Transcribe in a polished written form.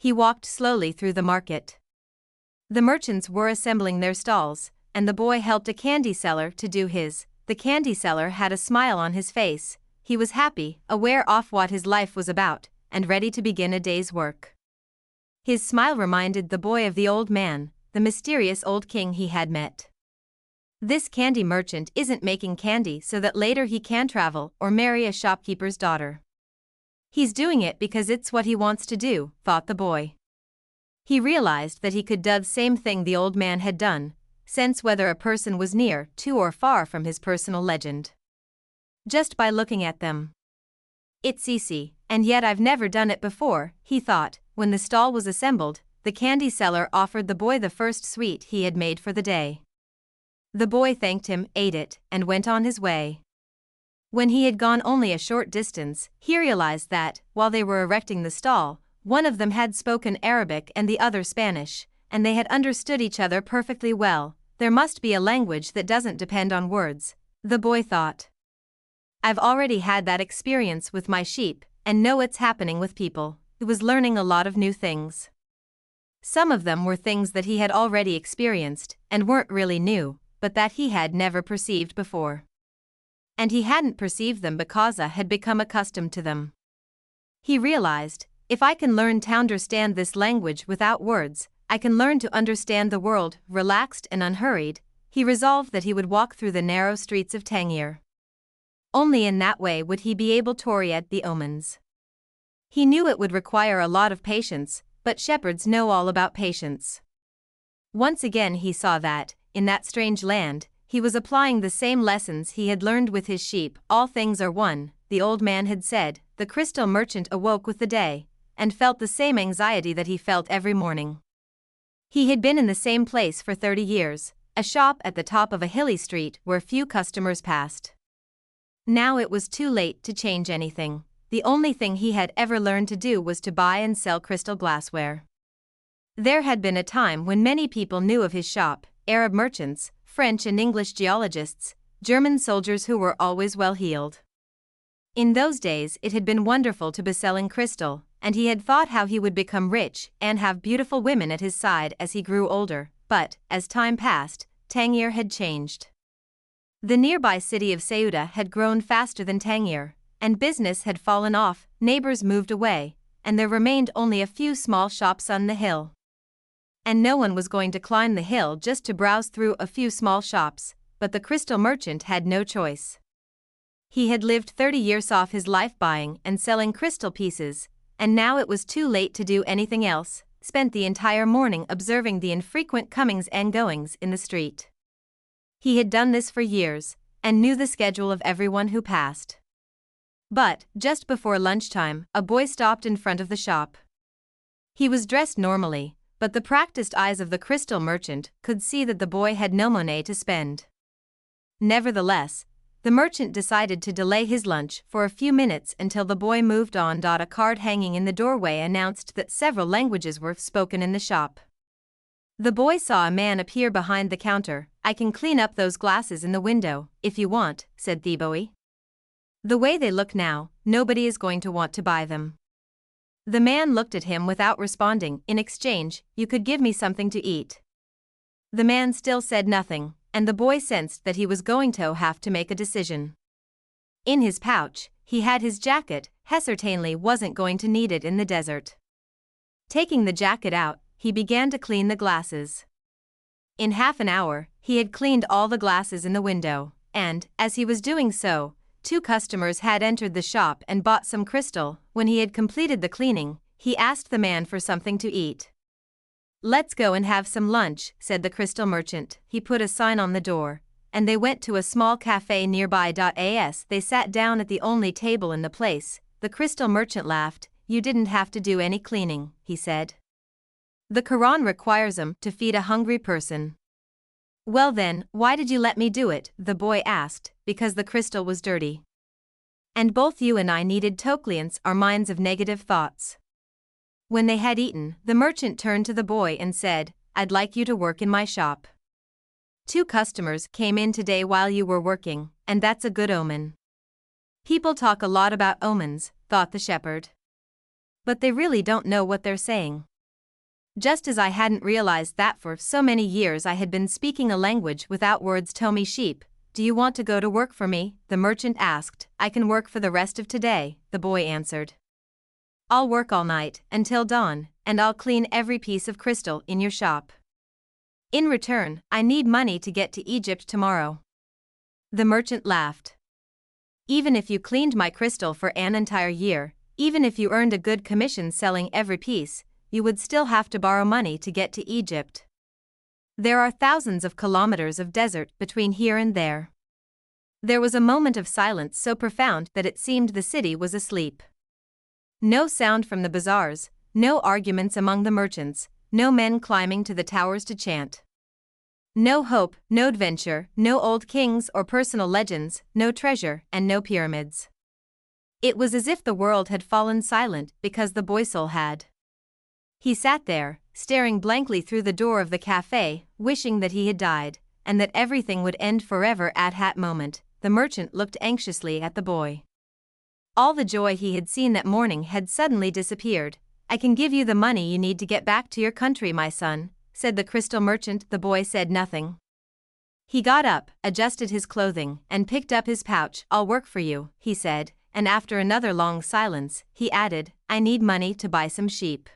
He walked slowly through the market. The merchants were assembling their stalls, and the boy helped a candy seller to do his. The candy seller had a smile on his face. He was happy, aware of what his life was about, and ready to begin a day's work. His smile reminded the boy of the old man, the mysterious old king he had met. This candy merchant isn't making candy so that later he can travel or marry a shopkeeper's daughter. He's doing it because it's what he wants to do, thought the boy. He realized that he could do the same thing the old man had done, sense whether a person was near to or far from his personal legend. Just by looking at them. It's easy, and yet I've never done it before, he thought. When the stall was assembled, the candy seller offered the boy the first sweet he had made for the day. The boy thanked him, ate it, and went on his way. When he had gone only a short distance, he realized that, while they were erecting the stall, one of them had spoken Arabic and the other Spanish, and they had understood each other perfectly well. There must be a language that doesn't depend on words, the boy thought. I've already had that experience with my sheep, and know it's happening with people. He was learning a lot of new things. Some of them were things that he had already experienced, and weren't really new, but that he had never perceived before. And he hadn't perceived them because he had become accustomed to them. He realized, if I can learn to understand this language without words, I can learn to understand the world, relaxed and unhurried. He resolved that he would walk through the narrow streets of Tangier. Only in that way would he be able to read the omens. He knew it would require a lot of patience, but shepherds know all about patience. Once again he saw that, in that strange land, he was applying the same lessons he had learned with his sheep. All things are one, the old man had said. The crystal merchant awoke with the day, and felt the same anxiety that he felt every morning. He had been in the same place for 30 years, a shop at the top of a hilly street where few customers passed. Now it was too late to change anything. The only thing he had ever learned to do was to buy and sell crystal glassware. There had been a time when many people knew of his shop, Arab merchants, French and English geologists, German soldiers who were always well-heeled. In those days it had been wonderful to be selling crystal, and he had thought how he would become rich and have beautiful women at his side as he grew older, but, as time passed, Tangier had changed. The nearby city of Ceuta had grown faster than Tangier, and business had fallen off, neighbors moved away, and there remained only a few small shops on the hill. And no one was going to climb the hill just to browse through a few small shops, but the crystal merchant had no choice. He had lived 30 years off his life buying and selling crystal pieces, and now it was too late to do anything else. Spent the entire morning observing the infrequent comings and goings in the street. He had done this for years, and knew the schedule of everyone who passed. But, just before lunchtime, a boy stopped in front of the shop. He was dressed normally, but the practiced eyes of the crystal merchant could see that the boy had no money to spend. Nevertheless, the merchant decided to delay his lunch for a few minutes until the boy moved on. A card hanging in the doorway announced that several languages were spoken in the shop. The boy saw a man appear behind the counter. I can clean up those glasses in the window, if you want, said the boy. The way they look now, nobody is going to want to buy them. The man looked at him without responding. In exchange, you could give me something to eat. The man still said nothing, and the boy sensed that he was going to have to make a decision. In his pouch, he had his jacket. He certainly wasn't going to need it in the desert. Taking the jacket out, he began to clean the glasses. In half an hour, he had cleaned all the glasses in the window, and, as he was doing so, 2 customers had entered the shop and bought some crystal. When he had completed the cleaning, he asked the man for something to eat. Let's go and have some lunch, said the crystal merchant. He put a sign on the door, and they went to a small cafe nearby. As they sat down at the only table in the place, the crystal merchant laughed. You didn't have to do any cleaning, he said. The Quran requires to feed a hungry person. Well then, why did you let me do it? The boy asked. Because the crystal was dirty. And both you and I needed to cleanse our minds of negative thoughts. When they had eaten, the merchant turned to the boy and said, I'd like you to work in my shop. 2 customers came in today while you were working, and that's a good omen. People talk a lot about omens, thought the shepherd. But they really don't know what they're saying. Just as I hadn't realized that for so many years I had been speaking a language without words. Tomy sheep, do you want to go to work for me? The merchant asked. I can work for the rest of today, the boy answered. I'll work all night, until dawn, and I'll clean every piece of crystal in your shop. In return, I need money to get to Egypt tomorrow. The merchant laughed. Even if you cleaned my crystal for an entire year, even if you earned a good commission selling every piece, you would still have to borrow money to get to Egypt. There are thousands of kilometers of desert between here and there. There was a moment of silence so profound that it seemed the city was asleep. No sound from the bazaars, no arguments among the merchants, no men climbing to the towers to chant. No hope, no adventure, no old kings or personal legends, no treasure, and no pyramids. It was as if the world had fallen silent because the boy soul had. He sat there, staring blankly through the door of the cafe, wishing that he had died, and that everything would end forever. At that moment, the merchant looked anxiously at the boy. All the joy he had seen that morning had suddenly disappeared. I can give you the money you need to get back to your country, my son, said the crystal merchant. The boy said nothing. He got up, adjusted his clothing, and picked up his pouch. I'll work for you, he said, and after another long silence, he added, I need money to buy some sheep.